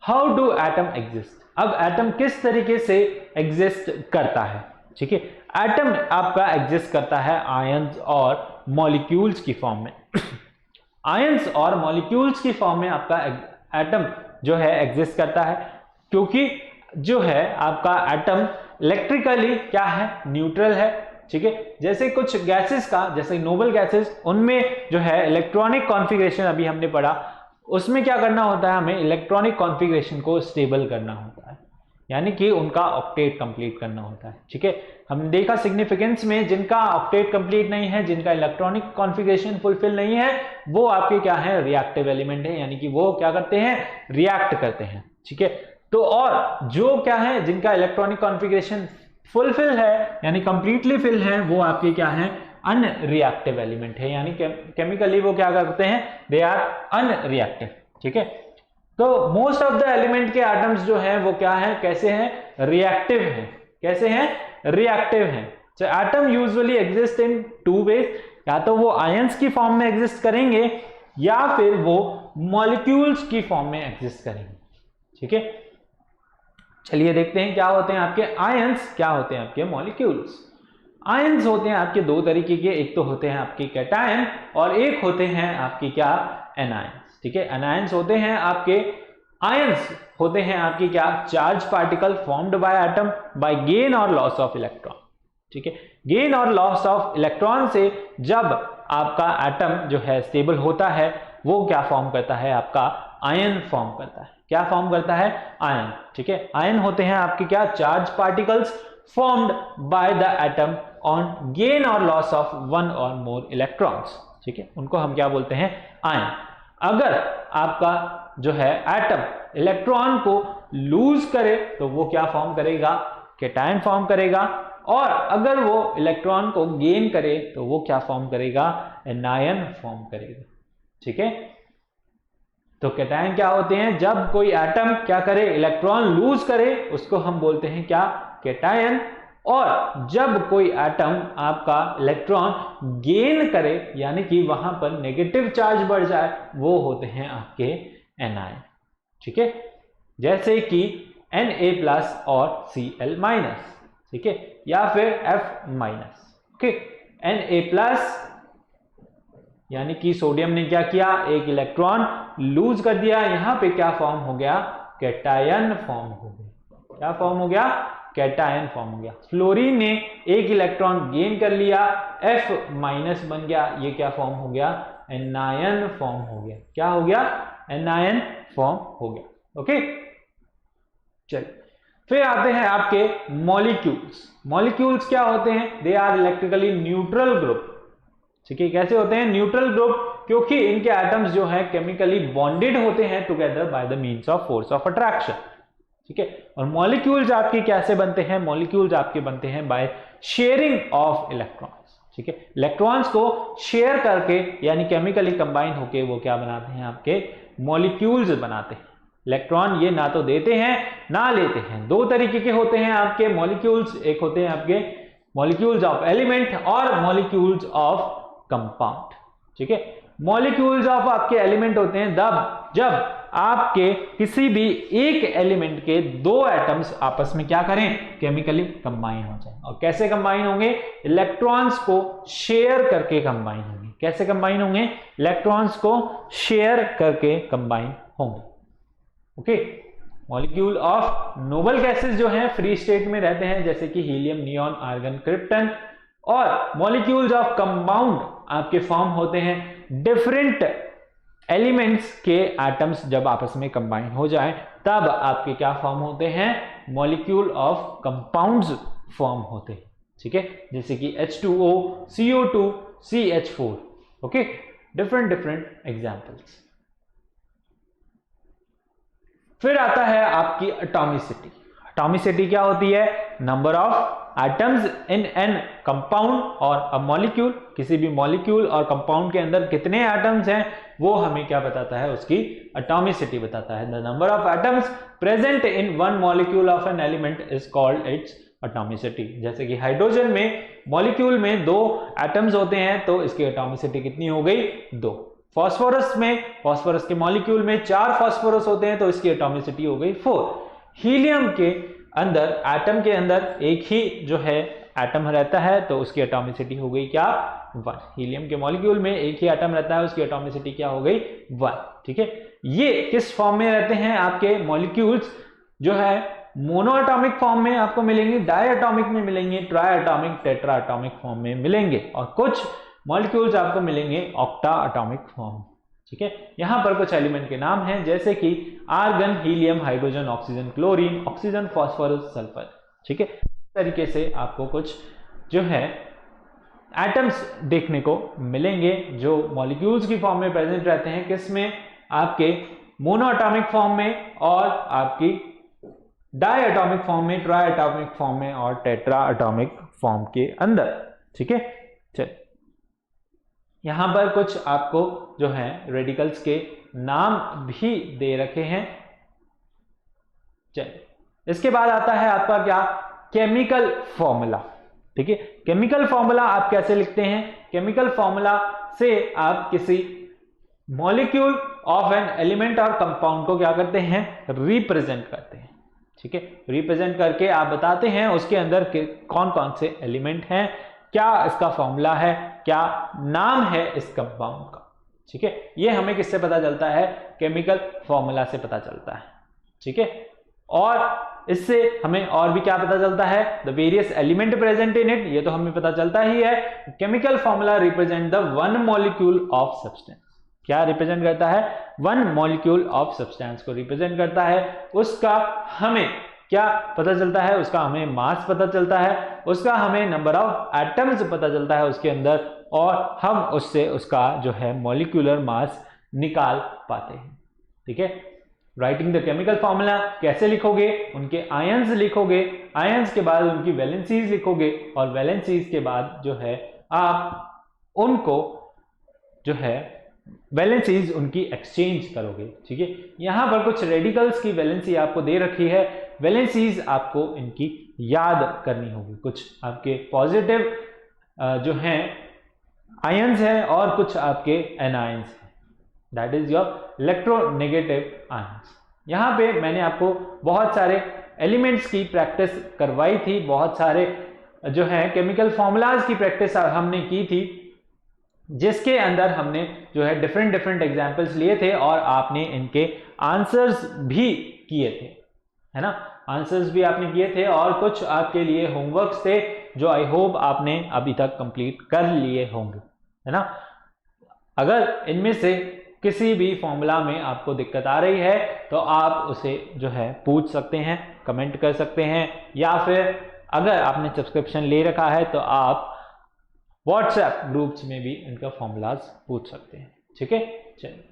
how do atom exist? अब एटम किस तरीके से एग्जिस्ट करता है? ठीक है, एटम आपका एग्जिस्ट करता है आयंस और मॉलिक्यूल्स की फॉर्म में। आयंस और मॉलिक्यूल्स की फॉर्म में आपका एटम जो है एग्जिस्ट करता है, क्योंकि जो है आपका एटम इलेक्ट्रिकली क्या है, न्यूट्रल है। ठीक है, जैसे कुछ गैसेस का, जैसे नोबल गैसेस, उनमें जो है इलेक्ट्रॉनिक कॉन्फ़िगरेशन अभी हमने पढ़ा, उसमें क्या करना होता है, हमें इलेक्ट्रॉनिक कॉन्फ़िगरेशन को स्टेबल करना होता है, यानी कि उनका ऑक्टेट कंप्लीट करना होता है। ठीक है, हमने देखा सिग्निफिकेंस में जिनका ऑक्टेट कंप्लीट नहीं है, जिनका इलेक्ट्रॉनिक कॉन्फ़िगरेशन फुलफिल नहीं है, वो आपके क्या है, रिएक्टिव एलिमेंट है, यानी कि वो क्या करते हैं, रिएक्ट करते हैं। ठीक है, तो और जो क्या है, जिनका इलेक्ट्रॉनिक कॉन्फ़िगरेशन फुलफिल है यानी कंप्लीटली फिल है, वो आपके क्या है, अनरिएक्टिव एलिमेंट है, यानी केमिकली वो क्या करते हैं, दे आर अनरिएक्टिव। ठीक है, तो मोस्ट ऑफ द एलिमेंट के एटम्स जो हैं वो क्या है, कैसे हैं, रिएक्टिव हैं। कैसे हैं, रिएक्टिव हैं। So atom usually exist in two ways, या तो वो आयंस की फॉर्म में एग्जिस्ट करेंगे या फिर वो मॉलिक्यूल्स की फॉर्म में एग्जिस्ट करेंगे। ठीक है, चलिए देखते हैं क्या होते हैं आपके आयंस, क्या होते हैं आपके मॉलिक्यूल्स। आयंस होते हैं आपके दो तरीके के, एक तो होते हैं आपके कैटायन और एक होते हैं आपके क्या, एनायंस। ठीक है, एनायंस होते हैं आपके, आयंस होते हैं आपके क्या, charge particle formed by atom by gain और लॉस ऑफ इलेक्ट्रॉन। ठीक है, गेन और लॉस ऑफ इलेक्ट्रॉन से जब आपका एटम जो है स्टेबल होता है, वो क्या फॉर्म करता है, आपका आयन फॉर्म करता है। क्या फॉर्म करता है, आयन। ठीक है, आयन होते हैं आपके क्या, charge particles formed by the atom on gain और लॉस ऑफ वन और मोर इलेक्ट्रॉन्स। ठीक है, उनको हम क्या बोलते हैं, आयन। अगर आपका जो है एटम इलेक्ट्रॉन को लूज करे तो वो क्या फॉर्म करेगा, कैटायन फॉर्म करेगा, और अगर वो इलेक्ट्रॉन को गेन करे तो वो क्या फॉर्म करेगा, एनायन फॉर्म करेगा। ठीक है, तो कैटायन क्या होते हैं, जब कोई एटम क्या करे, इलेक्ट्रॉन लूज करे, उसको हम बोलते हैं क्या, कैटायन। और जब कोई एटम आपका इलेक्ट्रॉन गेन करे, यानी कि वहां पर नेगेटिव चार्ज बढ़ जाए, वो होते हैं आपके एनायन। ठीक है, जैसे कि Na+ और Cl-। ठीक है, या फिर F-। ओके, Na+ यानी कि सोडियम ने क्या किया, एक इलेक्ट्रॉन लूज कर दिया, यहां पे क्या फॉर्म हो गया, कैटायन फॉर्म हो गया। क्या फॉर्म हो गया, कैटायन फॉर्म हो गया। फ्लोरीन ने एक इलेक्ट्रॉन गेन कर लिया, F- बन गया, ये क्या फॉर्म हो गया, एनायन फॉर्म हो गया। क्या हो गया, एनायन फॉर्म हो गया। ओके, चलिए फिर आते हैं आपके मॉलिक्यूल्स। मॉलिक्यूल्स क्या होते हैं, they are electrically neutral group. ठीक है, कैसे होते हैं, न्यूट्रल ग्रुप, क्योंकि इनके एटम्स जो है केमिकली बॉन्डेड होते हैं together by the means of force of attraction. ठीक है, और मॉलिक्यूल्स आपके कैसे बनते हैं, मॉलिक्यूल्स आपके बनते हैं बाय शेयरिंग ऑफ इलेक्ट्रॉन्स। ठीक है, इलेक्ट्रॉन्स को शेयर करके यानी केमिकली कंबाइन होके वो क्या बनाते हैं, आपके मॉलिक्यूल्स बनाते हैं। इलेक्ट्रॉन ये ना तो देते हैं ना लेते हैं, दो तरीके के होते हैं आपके मॉलिक्यूल्स, एक होते हैं आपके मॉलिक्यूल्स ऑफ एलिमेंट और मॉलिक्यूल्स ऑफ कंपाउंड। ठीक है, मॉलिक्यूल्स ऑफ आपके एलिमेंट होते हैं जब आपके किसी भी एक एलिमेंट के दो एटम्स आपस में क्या करें, केमिकली कंबाइन हो जाए। और कैसे कंबाइन होंगे, इलेक्ट्रॉन्स को शेयर करके कंबाइन होंगे। कैसे कंबाइन होंगे, इलेक्ट्रॉन्स को शेयर करके कंबाइन होंगे। Okay, molecule of noble gases जो हैं फ्री स्टेट में रहते हैं, जैसे कि हीलियम, नियॉन, आर्गन, क्रिप्टन। और मॉलिक्यूल्स ऑफ कंपाउंड आपके फॉर्म होते हैं डिफरेंट एलिमेंट्स के एटम्स जब आपस में कंबाइन हो जाए, तब आपके क्या फॉर्म होते हैं, मॉलिक्यूल ऑफ कंपाउंड्स फॉर्म होते हैं। ठीक है, जैसे कि H2O, CO2, CH4। Okay, different examples. फिर आता है आपकी एटॉमिसिटी। एटॉमिसिटी क्या होती है, number of atoms in an compound और अ मॉलिक्यूल। किसी भी मॉलिक्यूल और कंपाउंड के अंदर कितने एटम्स हैं, वो हमें क्या बताता है, उसकी एटॉमिसिटी बताता है। The number of atoms present in one molecule of an element is called its atomicity. जैसे कि हाइड्रोजन में मॉलिक्यूल में 2 एटम्स होते हैं तो इसकी एटॉमिसिटी कितनी हो गई? 2। फास्फोरस के मॉलिक्यूल में 4 फास्फोरस होते हैं तो इसकी एटॉमिसिटी हो गई 4। हीलियम के अंदर, एटम के अंदर एक ही जो है एटम रहता है तो उसकी एटॉमिसिटी हो गई क्या? 1। हीलियम के मॉलिक्यूल में एक ही एटम रहता है, उसकी एटॉमिसिटी क्या हो गई? 1। ठीक है, ये किस फॉर्म में रहते हैं? आपके मॉलिक्यूल्स जो है मोनो एटॉमिक फॉर्म में आपको मिलेंगे, डाई एटॉमिक में मिलेंगे, try atomic, tetra atomic form में मिलेंगे, और कुछ मॉलिक्यूल्स आपको मिलेंगे ऑक्टा एटॉमिक फॉर्म। ठीक है, यहां पर कुछ एलिमेंट के नाम हैं जैसे कि argon, helium, hydrogen, oxygen, chlorine, oxygen, phosphorus, sulphur. ठीक है, इस तरीके से आपको कुछ जो है एटम्स देखने को मिलेंगे जो मॉलिक्यूल्स की फॉर्म में प्रेजेंट रहते हैं, किसमें? आपके मोनो एटॉमिक फॉर्म में, और आपकी डाई एटॉमिक फॉर्म में, ट्राई एटॉमिक फॉर्म में, और टेट्रा एटॉमिक फॉर्म के अंदर। ठीक है, चल यहां पर कुछ आपको जो है रेडिकल्स के नाम भी दे रखे हैं। चल इसके बाद आता है आपका क्या? Chemical formula. ठीक है, केमिकल फॉर्मूला आप कैसे लिखते हैं? केमिकल फॉर्मूला से आप किसी मॉलिक्यूल ऑफ एन एलिमेंट और कंपाउंड को क्या करते हैं? रिप्रेजेंट करते हैं। ठीक है, रिप्रेजेंट करके आप बताते हैं उसके अंदर कौन कौन से एलिमेंट हैं, क्या इसका फॉर्मूला है, क्या नाम है इस कंपाउंड का। ठीक है, ये हमें किससे पता चलता है? केमिकल फॉर्मूला से पता चलता है। ठीक है, और इससे हमें और भी क्या पता चलता है? The various element present in it, ये तो हमें पता चलता ही है। Chemical formula represent the one molecule of substance. क्या रिप्रेजेंट करता है? वन मॉलिक्यूल ऑफ सब्सटेंस को रिप्रेजेंट करता है। उसका हमें क्या पता चलता है? उसका हमें मास पता चलता है, उसका हमें नंबर ऑफ एटम्स पता चलता है उसके अंदर, और हम उससे उसका जो है मॉलिक्यूलर मास निकाल पाते हैं। ठीक है, राइटिंग द केमिकल फॉर्मूला कैसे लिखोगे? उनके आयंस लिखोगे, आयंस के बाद उनकी वैलेंसीज लिखोगे, और वैलेंसीज के बाद जो है आप उनको जो है वैलेंसीज उनकी एक्सचेंज करोगे। ठीक है, यहां पर कुछ रेडिकल्स की वैलेंसी आपको दे रखी है, वैलेंसीज आपको इनकी याद करनी होगी। कुछ आपके पॉजिटिव जो हैं आयंस हैं और कुछ आपके एनायंस हैं, that is your electronegative ions. यहां पे मैंने आपको बहुत सारे एलिमेंट्स की प्रैक्टिस करवाई थी, बहुत सारे जो है केमिकल फॉर्मूलाज की प्रैक्टिस हमने की थी, जिसके अंदर हमने जो है डिफरेंट एग्जांपल्स लिए थे और आपने इनके आंसर्स भी किए थे, है ना? आंसर्स भी आपने किए थे, और कुछ आपके लिए होमवर्क्स थे जो आई होप आपने अभी तक कंप्लीट कर लिए होंगे, है ना? अगर इनमें से किसी भी फॉर्मूला में आपको दिक्कत आ रही है तो आप उसे जो है पूछ सकते हैं, कमेंट कर सकते हैं, या फिर अगर आपने सब्सक्रिप्शन ले रखा है तो आप व्हाट्सएप ग्रुप्स में भी इनका फॉर्मूलाज पूछ सकते हैं। ठीक है, चलिए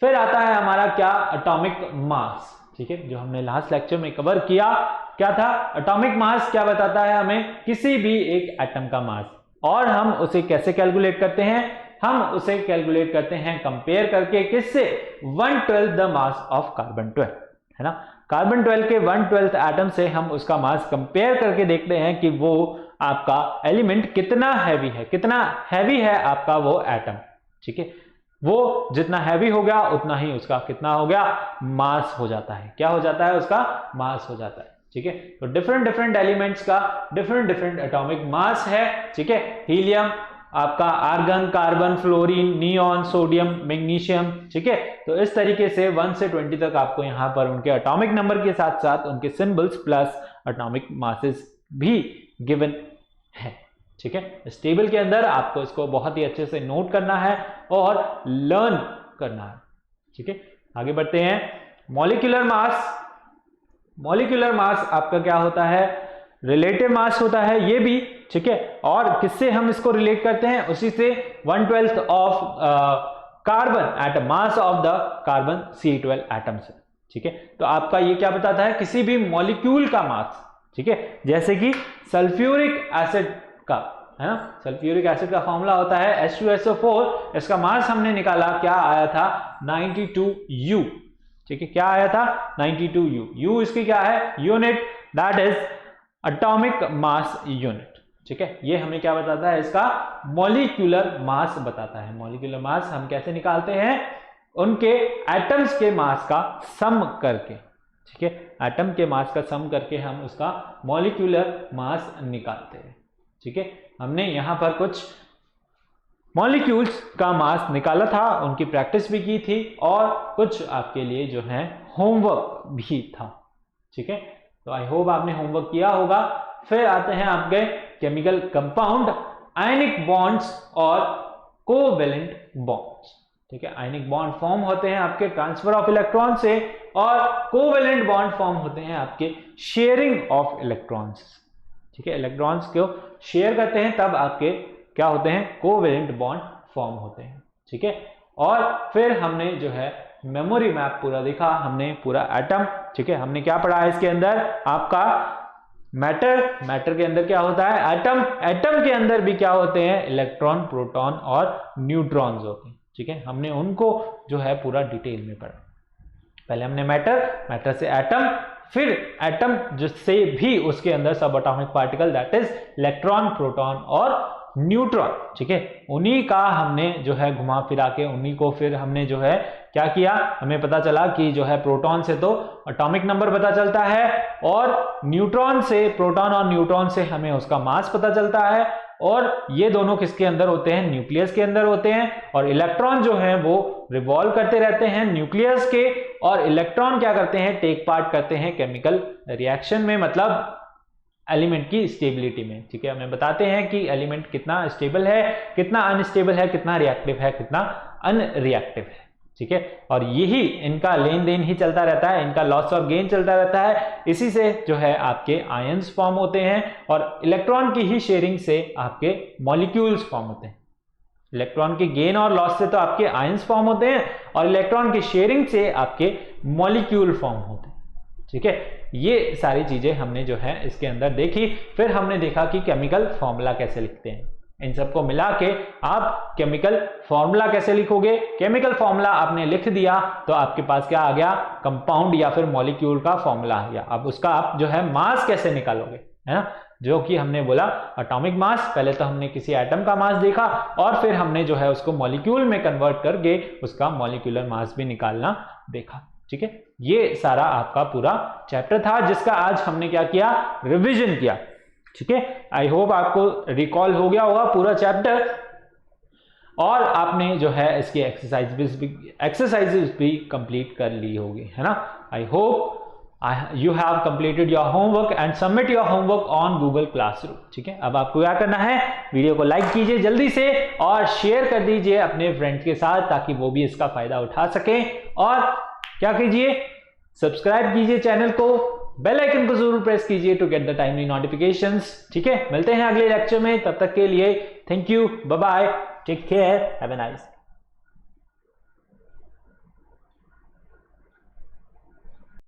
फिर आता है हमारा क्या? Atomic mass. ठीक है, जो हमने लास्ट लेक्चर में कवर किया, क्या था? एटॉमिक मास क्या बताता है हमें? किसी भी एक एटम का मास। और हम उसे कैसे कैलकुलेट करते हैं? हम उसे कैलकुलेट करते हैं कंपेयर करके, किससे? 1/12 द मास ऑफ कार्बन 12, है ना? कार्बन 12 के 1/12 एटम से हम उसका मास कंपेयर करके देखते हैं कि वो आपका एलिमेंट कितना हैवी है, कितना हैवी है आपका वो एटम। ठीक है, वो जितना हैवी हो गया उतना ही उसका कितना हो गया? मास हो जाता है। क्या हो जाता है? उसका मास हो जाता है। ठीक है, तो डिफरेंट एलिमेंट्स का डिफरेंट एटॉमिक मास है। ठीक है, हीलियम आपका, argon, carbon, fluorine, neon, sodium, magnesium. ठीक है, तो इस तरीके से 1 से 20 तक आपको यहां पर उनके एटॉमिक नंबर के साथ साथ उनके सिंबल्स प्लस एटॉमिक मासेस भी गिवन है। ठीक है, इस टेबल के अंदर आपको इसको बहुत ही अच्छे से नोट करना है और लर्न करना है। ठीक है, आगे बढ़ते हैं। मॉलिक्यूलर मास, मॉलिक्यूलर मास आपका क्या होता है? रिलेटिव मास होता है ये भी। ठीक है, और किससे हम इसको रिलेट करते हैं? उसी से 1/12 of carbon atom, mass of the carbon C12 atom से। ठीक है, तो आपका ये क्या बताता है? किसी भी मॉलिक्यूल का मास। ठीक है, जैसे कि सल्फ्यूरिक एसिड का, है ना? सल्फ्यूरिक एसिड का फॉर्मूला होता है H2SO4, इसका मास हमने निकाला, क्या आया था? 92U। ठीक है, क्या आया था? 92U। U इसकी क्या है? Unit, that is atomic mass unit. ठीक है, ये हमें क्या बताता है, इसका मॉलिक्यूलर मास बताता है। मॉलिक्यूलर मास हम कैसे निकालते हैं, उनके एटम्स के मास का सम करके। ठीक है, एटम के मास का सम करके हम उसका मॉलिक्यूलर मास निकालते हैं। ठीक है, हमने यहां पर कुछ मॉलिक्यूल्स का मास निकाला था, उनकी प्रैक्टिस भी की थी और कुछ आपके लिए जो है होमवर्क भी था। ठीक है, तो आई होप आपने होमवर्क किया होगा। फिर आते हैं आपके केमिकल कंपाउंड, आयनिक बॉन्ड्स और कोवेलेंट बॉन्ड्स। ठीक है, आयनिक बॉन्ड फॉर्म होते हैं आपके ट्रांसफर ऑफ इलेक्ट्रॉन से और कोवेलेंट बॉन्ड फॉर्म होते हैं आपके शेयरिंग ऑफ इलेक्ट्रॉन्स। ठीक है, इलेक्ट्रॉन्स को शेयर करते हैं तब आपके क्या होते हैं, कोवेलेंट बॉन्ड फॉर्म होते हैं। ठीक है, और फिर हमने जो है मेमोरी मैप पूरा देखा, हमने पूरा एटम। ठीक है, हमने क्या पढ़ा है इसके अंदर, आपका मैटर के अंदर क्या होता है, एटम के अंदर भी क्या होते हैं, इलेक्ट्रॉन, प्रोटॉन और न्यूट्रॉन्स होते हैं। ठीक है, हमने उनको जो है पूरा डिटेल में पढ़ा। पहले हमने मैटर से एटम, फिर एटम जिससे भी उसके अंदर सब atomic particle, that is electron, proton और न्यूट्रॉन। ठीक है, उन्हीं का हमने जो है घुमा फिरा के उन्हीं को फिर हमने जो है क्या किया, हमें पता चला कि जो है प्रोटॉन से तो एटॉमिक नंबर पता चलता है और न्यूट्रॉन से, प्रोटॉन और न्यूट्रॉन से हमें उसका मास पता चलता है। और ये दोनों किसके अंदर होते हैं, न्यूक्लियस के अंदर होते हैं। और इलेक्ट्रॉन जो है वो रिवॉल्व करते रहते हैं न्यूक्लियस के, और इलेक्ट्रॉन क्या करते हैं, टेक पार्ट करते हैं केमिकल रिएक्शन में, मतलब एलिमेंट की स्टेबिलिटी में। ठीक है, हमें बताते हैं कि एलिमेंट कितना स्टेबल है, कितना अनस्टेबल है, कितना रिएक्टिव है, कितना अनरिएक्टिव है। ठीक है, और यही इनका लेन देन ही चलता रहता है, इनका लॉस और गेन चलता रहता है। इसी से जो है आपके आयंस फॉर्म होते हैं और इलेक्ट्रॉन की ही शेयरिंग से आपके मॉलिक्यूल्स फॉर्म होते हैं। इलेक्ट्रॉन के गेन और लॉस से तो आपके आयंस फॉर्म होते हैं और इलेक्ट्रॉन की शेयरिंग से आपके मॉलिक्यूल फॉर्म होते हैं। ठीक है, ये सारी चीजें हमने जो है इसके अंदर देखी। फिर हमने देखा कि केमिकल फॉर्मूला कैसे लिखते हैं। इन सबको मिला के आप केमिकल फॉर्मूला कैसे लिखोगे, केमिकल फॉर्मूला आपने लिख दिया तो आपके पास क्या आ गया, कंपाउंड या फिर मॉलिक्यूल का फॉर्मूला आ गया। अब उसका आप जो है मास कैसे निकालोगे, है ना, जो कि हमने बोला एटॉमिक मास। पहले तो हमने किसी एटम का मास देखा और फिर हमने जो है उसको मॉलिक्यूल में कन्वर्ट करके उसका मॉलिक्यूलर मास भी निकालना देखा। ठीक है, ये सारा आपका पूरा चैप्टर था जिसका आज हमने क्या किया, रिवीजन किया। ठीक है, आई होप आपको रिकॉल हो गया होगा पूरा चैप्टर और आपने जो है इसकी एक्सरसाइजेस भी कंप्लीट कर ली होगी, है ना। I hope you have completed your homework and submit your homework on Google Classroom। ठीक है, अब आपको क्या करना है, वीडियो को लाइक कीजिए जल्दी से और शेयर कर दीजिए अपने फ्रेंड्स के साथ ताकि वो भी इसका फायदा उठा सकें। और क्या कीजिए, सब्सक्राइब कीजिए चैनल को, बेल आइकन को जरूर प्रेस कीजिए to get the timely notifications. ठीक है, मिलते हैं अगले लेक्चर में, तब तक के लिए thank you, bye bye, take care, have a nice